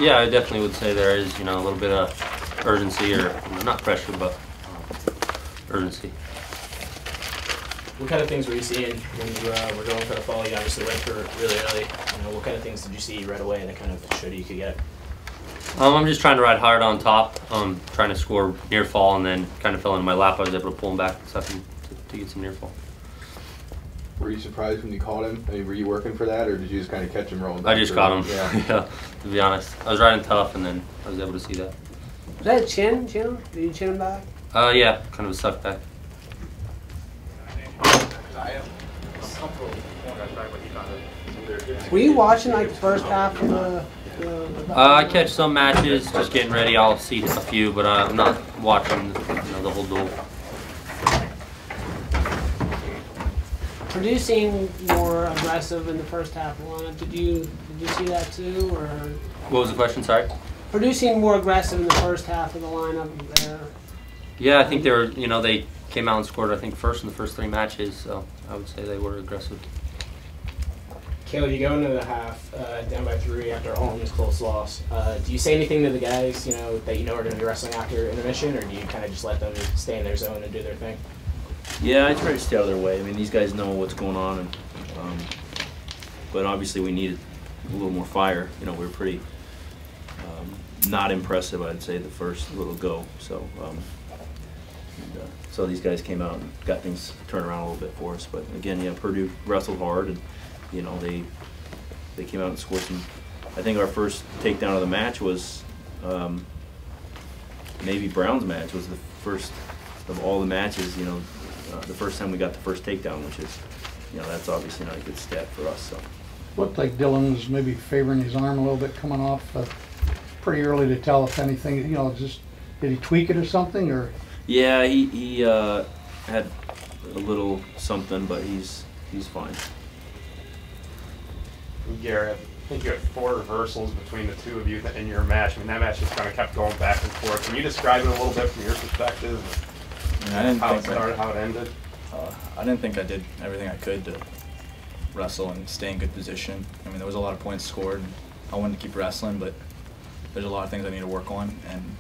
Yeah, I definitely would say there is, a little bit of urgency, or not pressure, but urgency. What kind of things were you seeing when you were going for the fall? You obviously went for really early. What kind of things did you see right away that kind of showed you could get? I'm just trying to ride hard on top, trying to score near fall, and then kind of fell into my lap. I was able to pull him back second to get some near fall. Were you surprised when you caught him? I mean, were you working for that, or did you just kind of catch him rolling back? I just caught him, yeah. yeah, to be honest. I was riding tough, and then I was able to see that. Was that a chin? Did you chin him back? Yeah, kind of a suck back. Were you watching like the first half of the I catch some matches, just getting ready. I'll see a few, but I'm not watching the whole duel. Purdue seemed more aggressive in the first half of the lineup. Did you see that too, or? What was the question? Sorry. Purdue seemed more aggressive in the first half of the lineup there. Yeah, I think they were. They came out and scored, I think, first in the first 3 matches. So I would say they were aggressive. Caleb, you go into the half down by 3 after a home close loss. Do you say anything to the guys, that are going to be wrestling after intermission, or do you kind of just let them stay in their zone and do their thing? Yeah, I try to stay out of their way. I mean, these guys know what's going on, and but obviously we needed a little more fire. We were pretty not impressive, I'd say, the first little go. So so these guys came out and got things turned around a little bit for us. But again, yeah, Purdue wrestled hard, and they came out and scored some. I think our first takedown of the match was maybe Brown's match was the first of all the matches. The first time we got the first takedown, which is, that's obviously not a good stat for us. So looked like Dylan was maybe favoring his arm a little bit coming off. Pretty early to tell if anything. Just did he tweak it or something, or? Yeah, he had a little something, but he's fine. Gary, I think you had 4 reversals between the 2 of you in your match. I mean, that match just kind of kept going back and forth. Can you describe it a little bit from your perspective? How it started, how it ended? I didn't think I did everything I could to wrestle and stay in good position. I mean, there was a lot of points scored, and I wanted to keep wrestling, but there's a lot of things I need to work on. And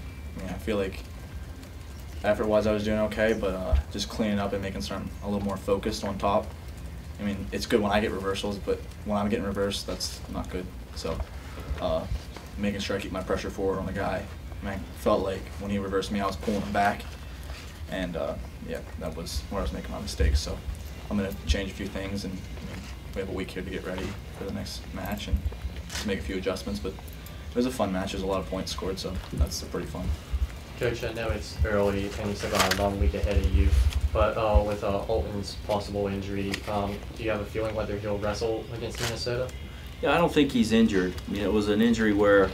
I feel like effort-wise I was doing okay, but just cleaning up and making sure I'm a little more focused on top. I mean, it's good when I get reversals, but when I'm getting reversed, that's not good. So making sure I keep my pressure forward on the guy. I felt like when he reversed me, I was pulling him back. And yeah, that was where I was making my mistakes. So I'm going to change a few things, and we have a week here to get ready for the next match and to make a few adjustments. But it was a fun match. There's a lot of points scored, so that's pretty fun. Coach, I know it's early and you still got a long week ahead of you, but with Holton's possible injury, do you have a feeling whether he'll wrestle against Minnesota? Yeah, I don't think he's injured. I mean, it was an injury where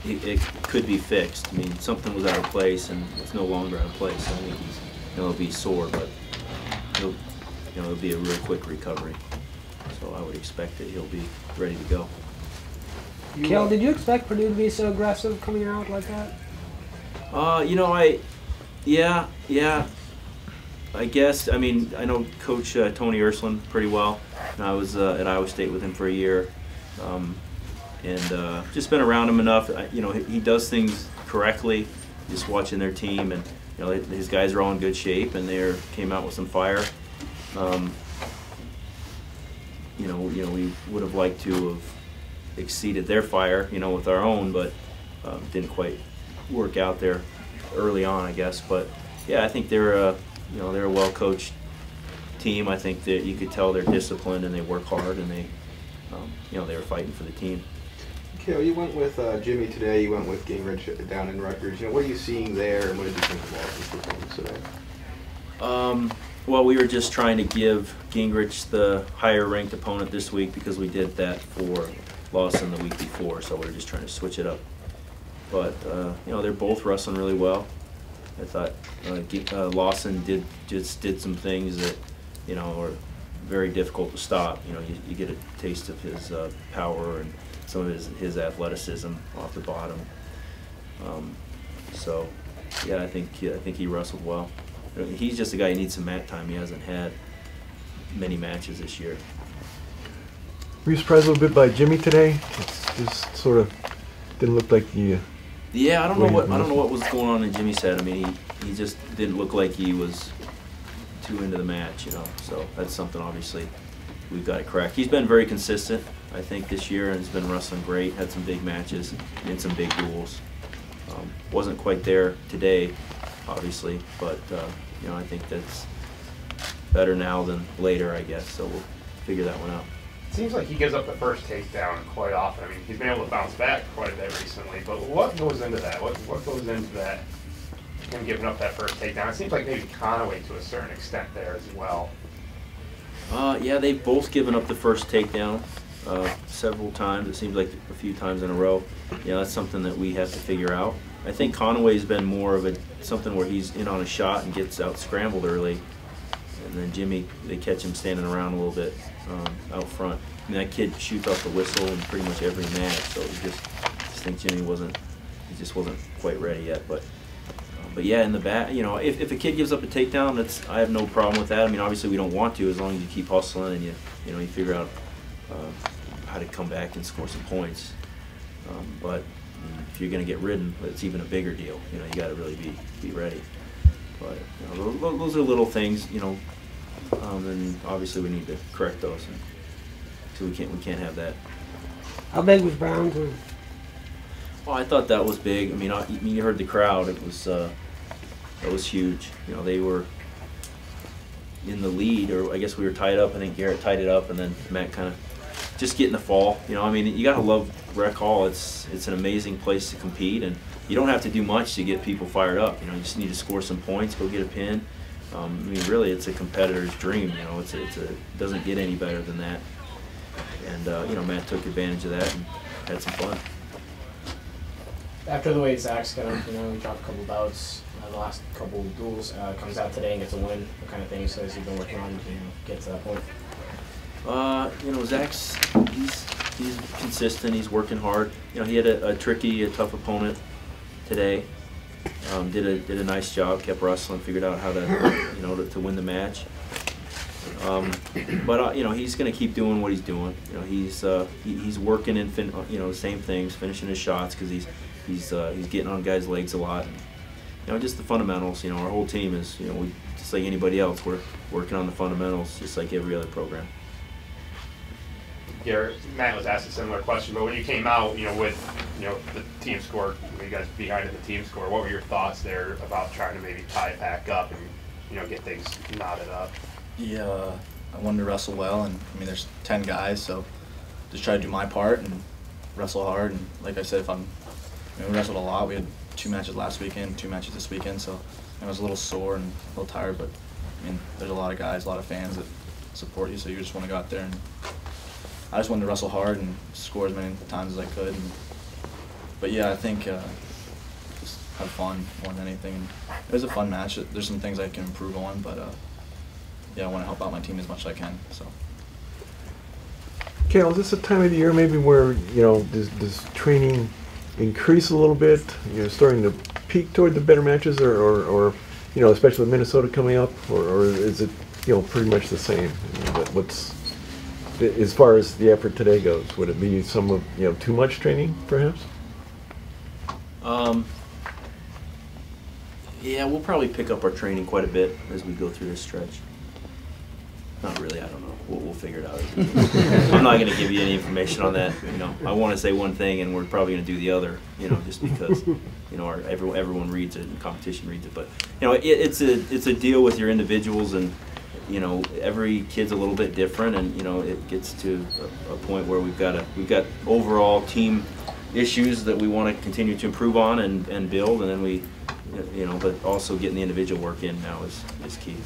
it could be fixed. I mean, something was out of place, and it's no longer out of place. So I think he'll be sore, but it'll be a real quick recovery. So I would expect that he'll be ready to go. Kel, did you expect Purdue to be so aggressive coming out like that? Yeah, I guess. I mean, I know Coach Tony Ursuline pretty well, and I was at Iowa State with him for a year, and just been around him enough. He does things correctly. Just watching their team, and his guys are all in good shape, and they came out with some fire. We would have liked to have exceeded their fire, with our own, but didn't quite work out there early on, I guess. But yeah, I think they're a well-coached team. I think that you could tell they're disciplined and they work hard, and they were fighting for the team. Kale, you went with Jimmy today. You went with Gingrich down in Rutgers. What are you seeing there, and what did you think of Lawson's performance today? Well, we were just trying to give Gingrich the higher-ranked opponent this week because we did that for Lawson the week before, so we were just trying to switch it up. But they're both wrestling really well. I thought Lawson did some things that are very difficult to stop. You get a taste of his power and some of his athleticism off the bottom. So yeah, I think he wrestled well. He's just a guy who needs some mat time. He hasn't had many matches this year. Were you surprised a little bit by Jimmy today? It's just sort of Didn't look like you. Yeah, I don't know what was going on in Jimmy's head. I mean, he just didn't look like he was too into the match, you know. So that's something obviously we've got to correct. He's been very consistent, I think, this year, and has been wrestling great. Had some big matches and some big duels. Wasn't quite there today, obviously, but you know, I think that's better now than later, I guess. So we'll figure that one out. It seems like he gives up the first takedown quite often. I mean, he's been able to bounce back quite a bit recently, but what goes into that? What goes into that, him giving up that first takedown? It seems like maybe Conaway to a certain extent there as well. Yeah, they've both given up the first takedown several times. It seems like a few times in a row. Yeah, that's something that we have to figure out. I think Conaway's been more of something where he's in on a shot and gets out scrambled early, and then Jimmy, they catch him standing around a little bit out front. I mean, that kid shoots off the whistle in pretty much every match, so I just think Jimmy just wasn't quite ready yet. But yeah, in the back, you know, if a kid gives up a takedown, I have no problem with that. I mean, obviously we don't want to, as long as you keep hustling and you figure out how to come back and score some points. But if you're going to get ridden, it's even a bigger deal. You know, you got to really be ready. But you know, those are little things, you know, and obviously we need to correct those. So we can't have that. How big was Brown's win? Well, I thought that was big. I mean, you heard the crowd. It was that was huge. You know, they were in the lead, or I guess we were tied up. I think Garrett tied it up, and then Matt kind of just getting the fall. You know, I mean, you got to love Rec Hall. It's an amazing place to compete, and you don't have to do much to get people fired up. You know, you just need to score some points, go get a pin. I mean, really, it's a competitor's dream. You know, it doesn't get any better than that. And you know, Matt took advantage of that and had some fun. After the way Zach's kind of, you know, he dropped a couple bouts, the last couple duels, comes out today and gets a win. What kind of things has he been working on to get to that point? You know, Zach's he's consistent. He's working hard. You know, he had a tough opponent today. Did a nice job. Kept wrestling. Figured out how to to win the match. But you know, he's going to keep doing what he's doing. You know, he's working in the same things, finishing his shots, because he's getting on guys' legs a lot. You know, just the fundamentals. You know, our whole team is, you know, we just like anybody else. We're working on the fundamentals, just like every other program. Garrett, Matt was asked a similar question, but when you came out, you know, with the team score, you guys behind in the team score, what were your thoughts there about trying to maybe tie it back up and get things knotted up? Yeah, I wanted to wrestle well, and I mean, there's 10 guys, so just try to do my part and wrestle hard. And like I said, we wrestled a lot. We had 2 matches last weekend, 2 matches this weekend, so I was a little sore and a little tired. But I mean, there's a lot of guys, a lot of fans that support you, so you just want to go out there, and I just wanted to wrestle hard and score as many times as I could. But yeah, I think just have fun more than anything. And it was a fun match. There's some things I can improve on, but yeah, I want to help out my team as much as I can. So. Cal, is this a time of the year maybe where, you know, does training increase a little bit? You're starting to peak toward the better matches, or you know, especially with Minnesota coming up, or is it, you know, pretty much the same? What's as far as the effort today goes? Would it be some of, you know, too much training, perhaps? Yeah, we'll probably pick up our training quite a bit as we go through this stretch. Not really, I don't know. We'll figure it out. I'm not going to give you any information on that. You know, I want to say one thing and we're probably going to do the other. You know, just because, you know, everyone reads it and competition reads it. But you know, it's a deal with your individuals, and you know, every kid's a little bit different, and you know, it gets to a point where we've got overall team issues that we want to continue to improve on and build, and then we, you know, but also getting the individual work in now is key.